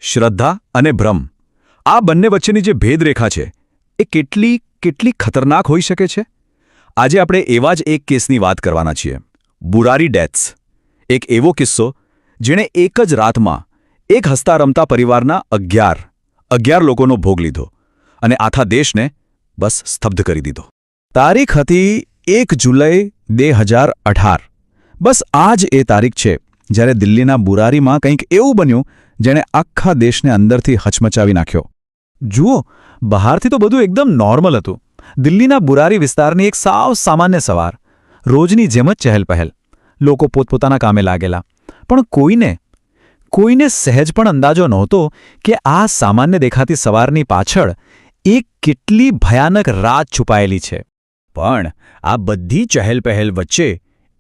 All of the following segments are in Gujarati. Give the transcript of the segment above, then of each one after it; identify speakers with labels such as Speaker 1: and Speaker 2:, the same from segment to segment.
Speaker 1: શ્રદ્ધા અને ભ્રમ આ બંને વચ્ચેની જે ભેદરેખા છે એ કેટલી ખતરનાક હોઈ શકે છે. આજે આપણે એવા જ એક કેસની વાત કરવાના છીએ. બુરારી ડેથ્સ. એક એવો કિસ્સો જેણે એક જ રાતમાં એક હસતા રમતા પરિવારના 11 લોકોનો ભોગ લીધો અને આખા દેશને બસ સ્તબ્ધ કરી દીધો. તારીખ હતી 1 જુલાઈ 2018. બસ આ જ એ તારીખ છે જ્યારે દિલ્હીના બુરારીમાં કંઈક એવું બન્યું જેણે આખા દેશને અંદરથી હચમચાવી નાખ્યો. જુઓ, બહારથી તો બધું એકદમ નોર્મલ હતું. દિલ્હીના બુરારી વિસ્તારની એક સાવ સામાન્ય સવાર, રોજની જેમ જ ચહેલપહેલ. લોકો પોતપોતાના કામે લાગેલા. પણ કોઈને સહેજ પણ અંદાજો નહોતો કે આ સામાન્ય દેખાતી સવારની પાછળ એક કેટલી ભયાનક રાત છુપાયેલી છે. પણ આ બધી ચહેલપહેલ વચ્ચે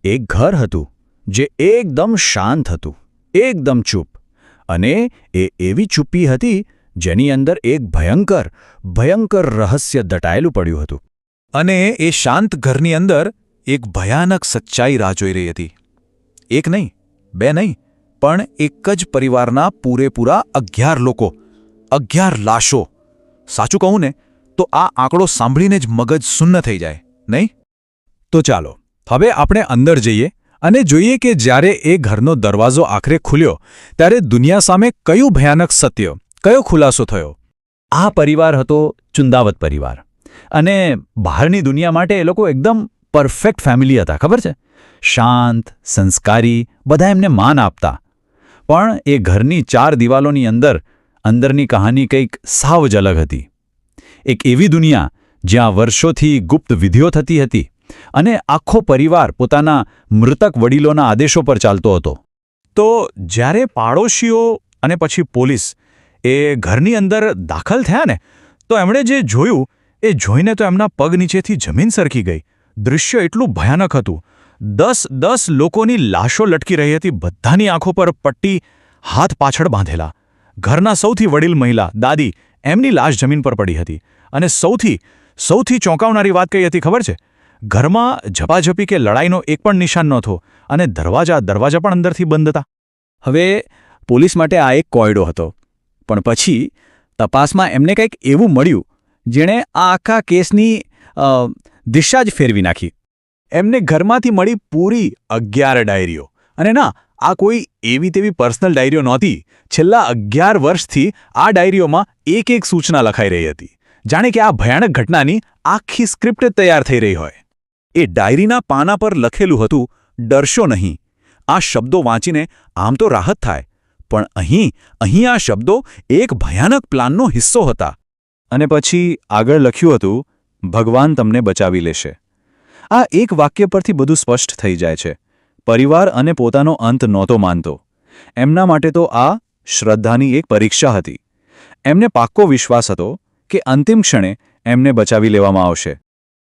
Speaker 1: એક ઘર હતું જે એકદમ શાંત હતું, એકદમ ચૂપ. અને એ એવી ચૂપ્પી હતી જેની અંદર એક ભયંકર રહસ્ય દટાયેલું પડ્યું હતું. અને એ શાંત ઘરની અંદર એક ભયાનક સચ્ચાઈ રાહ જોઈ રહી હતી. એક નહીં, બે નહીં, પણ એક જ પરિવારના પૂરેપૂરા 11 લોકો, 11 લાશો. સાચું કહું ને તો આ આંકડો સાંભળીને જ મગજ શૂન્ય થઈ જાય, નહીં? તો ચાલો હવે આપણે અંદર જઈએ અને જોઈએ કે જ્યારે એ ઘરનો દરવાજો આખરે ખુલ્યો ત્યારે દુનિયા સામે કયું ભયાનક સત્ય, કયો ખુલાસો થયો. આ પરિવાર હતો ચુંદાવત પરિવાર. અને બહારની દુનિયા માટે એ લોકો એકદમ પરફેક્ટ ફેમિલી હતા, ખબર છે? શાંત, સંસ્કારી, બધા એમને માન આપતા. પણ એ ઘરની 4 દિવાલોની અંદરની કહાની કંઈક સાવ જ અલગ હતી. એક એવી દુનિયા જ્યાં વર્ષોથી ગુપ્ત વિધિઓ થતી હતી અને આખો પરિવાર પોતાના મૃતક વડીલોના આદેશો પર ચાલતો હતો. તો જ્યારે પાડોશીઓ અને પછી પોલીસ એ ઘરની અંદર દાખલ થયા ને, તો એમણે જે જોયું એ જોઈને તો એમના પગ નીચેથી જમીન સરકી ગઈ. દૃશ્ય એટલું ભયાનક હતું. 10 લોકોની લાશો લટકી રહી હતી, બધાની આંખો પર પટ્ટી, હાથ પાછળ બાંધેલા. ઘરના સૌથી વડીલ મહિલા, દાદી, એમની લાશ જમીન પર પડી હતી. અને સૌથી ચોંકાવનારી વાત કઈ હતી ખબર છે? ઘરમાં ઝપાઝપી કે લડાઈનો એક પણ નિશાન નહોતો અને દરવાજા પણ અંદરથી બંધ હતા. હવે પોલીસ માટે આ એક કોયડો હતો. પણ પછી તપાસમાં એમને કંઈક એવું મળ્યું જેણે આ આખા કેસની દિશા જ ફેરવી નાખી. એમને ઘરમાંથી મળી પૂરી 11 ડાયરીઓ. અને ના, આ કોઈ એવી તેવી પર્સનલ ડાયરીઓ નહોતી. છેલ્લા 11 વર્ષથી આ ડાયરીઓમાં એક સૂચના લખાઈ રહી હતી, જાણે કે આ ભયાનક ઘટનાની આખી સ્ક્રિપ્ટ તૈયાર થઈ રહી હોય. એ ડાયરીના પાના પર લખેલું હતું, ડરશો નહીં. આ શબ્દો વાંચીને આમ તો રાહત થાય, પણ અહીં આ શબ્દો એક ભયાનક પ્લાનનો હિસ્સો હતા. અને પછી આગળ લખ્યું હતું, ભગવાન તમને બચાવી લેશે. આ એક વાક્ય પરથી બધું સ્પષ્ટ થઈ જાય છે. પરિવાર અને પોતાનો અંત નહોતો માનતો. એમના માટે તો આ શ્રદ્ધાની એક પરીક્ષા હતી. એમને પાક્કો વિશ્વાસ હતો કે અંતિમ ક્ષણે એમને બચાવી લેવામાં આવશે.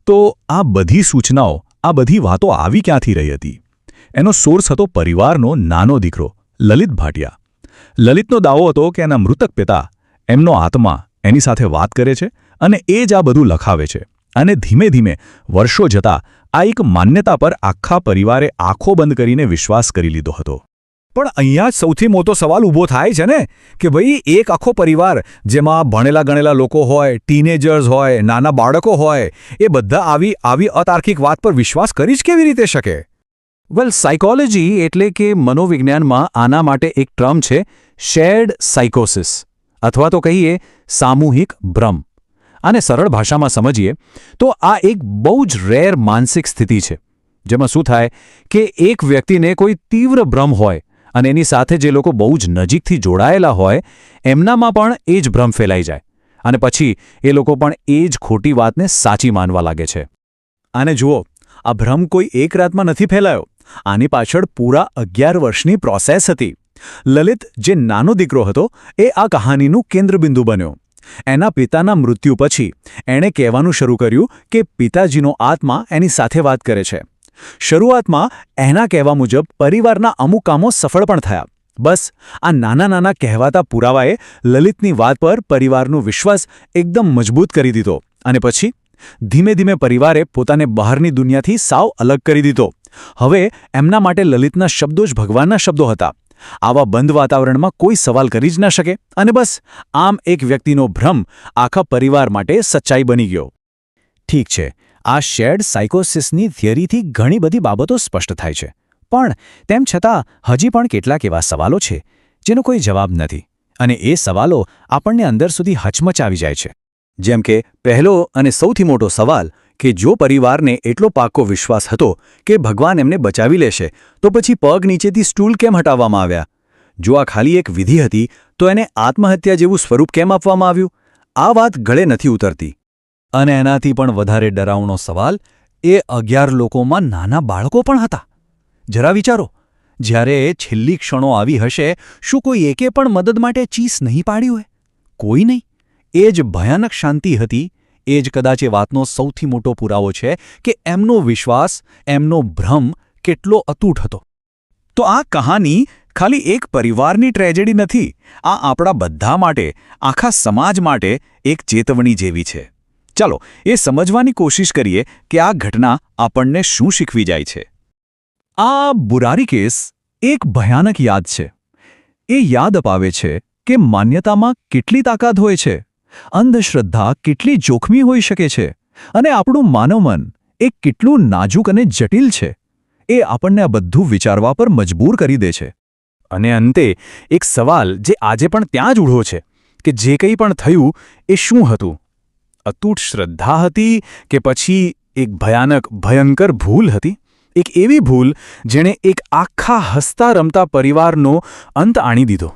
Speaker 1: તો આ બધી સૂચનાઓ, આ બધી વાતો આવી ક્યાંથી રહી હતી? એનો સોર્સ હતો પરિવારનો નાનો દીકરો, લલિત ભાટિયા. લલિતનો દાવો હતો કે એના મૃતક પિતા, એમનો આત્મા એની સાથે વાત કરે છે અને એ જ આ બધું લખાવે છે. અને ધીમે ધીમે વર્ષો જતા આ એક માન્યતા પર આખા પરિવારે આંખો બંધ કરીને વિશ્વાસ કરી લીધો હતો. પણ અહીંયા જ સૌથી મોટો સવાલ ઊભો થાય છે ને કે ભાઈ, એક આખો પરિવાર જેમાં ભણેલા ગણેલા લોકો હોય, ટીનેજર્સ હોય, નાના બાળકો હોય, એ બધા આવી અતાર્કિક વાત પર વિશ્વાસ કરી જ કેવી રીતે શકે? વેલ, સાયકોલોજી એટલે કે મનોવિજ્ઞાનમાં આના માટે એક ટર્મ છે, શેર્ડ સાયકોસિસ, અથવા તો કહીએ સામૂહિક ભ્રમ. આને સરળ ભાષામાં સમજીએ તો આ એક બહુ જ રેર માનસિક સ્થિતિ છે જેમાં શું થાય કે એક વ્યક્તિને કોઈ તીવ્ર ભ્રમ હોય અને એની સાથે જે લોકો બહુ જ નજીકથી જોડાયેલા હોય એમનામાં પણ એ જ ભ્રમ ફેલાઈ જાય અને પછી એ લોકો પણ એ જ ખોટી વાતને સાચી માનવા લાગે છે. આને જુઓ, આ ભ્રમ કોઈ એક રાતમાં નથી ફેલાયો. આની પાછળ પૂરા 11 વર્ષની પ્રોસેસ હતી. લલિત, જે નાનો દીકરો હતો, એ આ કહાનીનું કેન્દ્રબિંદુ બન્યો. એના પિતાના મૃત્યુ પછી એણે કહેવાનું શરૂ કર્યું કે પિતાજીનો આત્મા એની સાથે વાત કરે છે. શરૂઆતમાં એના કહેવા મુજબ પરિવારના અમુક કામો સફળ પણ થયા. બસ આ નાના કહેવાતા પુરાવાએ લલિતની વાત પર પરિવારનો વિશ્વાસ એકદમ મજબૂત કરી દીધો. અને પછી ધીમે ધીમે પરિવારે પોતાને બહારની દુનિયાથી સાવ અલગ કરી દીધો. હવે એમના માટે લલિતના શબ્દો જ ભગવાનના શબ્દો હતા. આવા બંધ વાતાવરણમાં કોઈ સવાલ કરી જ ન શકે અને બસ આમ એક વ્યક્તિનો ભ્રમ આખા પરિવાર માટે સચ્ચાઈ બની ગયો. ઠીક છે, આ શેર્ડ સાયકોસિસની થિયરીથી ઘણી બધી બાબતો સ્પષ્ટ થાય છે, પણ તેમ છતાં હજી પણ કેટલાક એવા સવાલો છે જેનો કોઈ જવાબ નથી, અને એ સવાલો આપણને અંદર સુધી હચમચાવી જાય છે. જેમ કે પહેલો અને સૌથી મોટો સવાલ કે જો પરિવારને એટલો પાકો વિશ્વાસ હતો કે ભગવાન એમને બચાવી લેશે, તો પછી પગ નીચેથી સ્ટૂલ કેમ હટાવવામાં આવ્યા? જો આ ખાલી એક વિધિ હતી તો એને આત્મહત્યા જેવું સ્વરૂપ કેમ આપવામાં આવ્યું? આ વાત ગળે નથી ઉતરતી. અને એનાથી પણ વધારે ડરાવનો સવાલ, એ 11 લોકોમાં નાના બાળકો પણ હતા. જરા વિચારો, જ્યારે છેલ્લી ક્ષણો આવી હશે, શું કોઈ એકે પણ મદદ માટે ચીસ નહીં પાડી હોય? કોઈ નહીં. એ જ ભયાનક શાંતિ હતી. એ જ કદાચ એ વાતનો સૌથી મોટો પુરાવો છે કે એમનો વિશ્વાસ, એમનો ભ્રમ કેટલો અતૂટ હતો. તો આ કહાની ખાલી એક પરિવારની ટ્રેજેડી નથી. આ આપણા બધા માટે, આખા સમાજ માટે એક ચેતવણી જેવી છે. ચાલો એ સમજવાની કોશિશ કરીએ કે આ ઘટના આપણને શું શીખવી જાય છે. આ બુરારી કેસ એક ભયાનક યાદ છે. એ યાદ અપાવે છે કે માન્યતામાં કેટલી તાકાત હોય છે, અંધશ્રદ્ધા કેટલી જોખમી હોઈ શકે છે, અને આપણું માનવ મન એ કેટલું નાજુક અને જટિલ છે. એ આપણને આ બધું વિચારવા પર મજબૂર કરી દે છે. અને અંતે એક સવાલ જે આજે પણ ત્યાં જ ઊભો છે કે જે કંઈ પણ થયું એ શું હતું? અતૂટ શ્રદ્ધા હતી કે પછી એક ભયંકર ભૂલ હતી? એક એવી ભૂલ જેણે એક આખા હસતા રમતા પરિવારનો અંત આણી દીધો.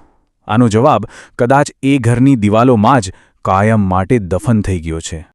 Speaker 1: આનો જવાબ કદાચ એ ઘરની દિવાલોમાં જ કાયમ માટે દફન થઈ ગયો છે.